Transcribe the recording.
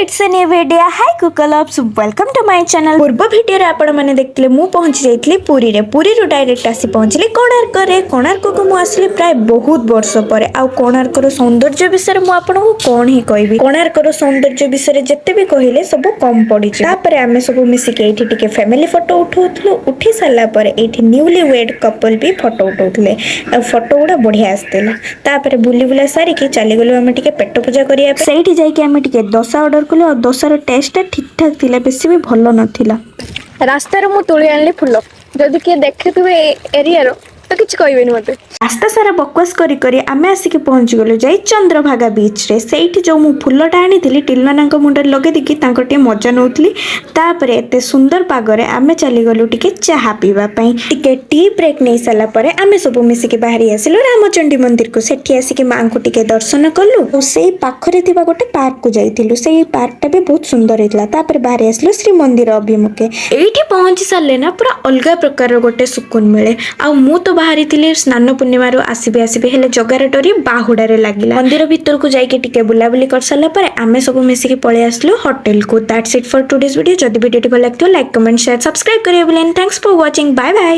It's a new video hi कुकल ऑफ welcome to my channel. पूर्व वीडियो रे आपण माने देखथिले मु पहुंची जाइतली पुरी रे। पुरी रु डायरेक्ट आसी पहुंचली कोणार्क रे। कोणार्क को मु आसली प्राय बहुत वर्ष परे। आ कोणार्क रो सौंदर्य विषय मु आपन को कोन ही कहबी। कोणार्क रो सौंदर्य विषय जत्ते भी कहिले सब कम पड़ी छै। तापरे आमे सब मिसी के एठी टिके फैमिली फोटो उठौथलो। उठी साला परे एठी न्यूली वेड कपल भी फोटो उठौथले। आ फोटो गुडा बढ़िया आस्तेला। तापरे बुली बुला सारी के चली गेलो आमे टिके पेट पूजा करिया। सेठी जाई के आमे टिके दोसा ऑर्डर कलो और दोसार टेस्ट ठीक ठाक थिला, बेसी भी भलो नथिला। रास्तार मु तुली आनली फुल जदि किए देखुवे एरिया रो तो किछ कहबेनी मते। रास्ता सारा बकवास करी करी आमे आसी के पहुंच गेलो जाई चंद्रभागा बीच रे। सेठी जो मु फुलटा आनीथिली टिलमानांक मुंडर लगे दिकी तांको टे मजा नउथली। तापरे एते सुंदर पागरे आमे चली गलु टिके चाहा पीवा पई। टिके टी ब्रेक नै साला परे आमे सब मिसी के बाहरी आसिलो रामचंडी मंदिर को। सेठी आसी के मां को टिके दर्शन करलु और सेई पाखरे थिबा गोटे पार्क को जाइतिलु। सेई पार्कटा भी बहुत सुंदर हेतला। तापरे बाहरी आसिलो श्री मंदिर अभिमुखे। एठी पहुंची साले ना पूरा अलगा प्रकार रो गोटे सुकून मिले। आ मु तो बाहरी थिले स्नान पूर्णिमा रो आसीबे हेले जगार डरी बाहुडारे लागिला। मंदिर भीतर को जाइके टिके बुलाबुली कर साला परे आमे सब मिसी के पळे आसलु होटल को। That's it for today's video. जदि वीडियो भल लागतो लाइक कमेंट शेयर सब्सक्राइब करियो। Thanks for watching. Bye bye.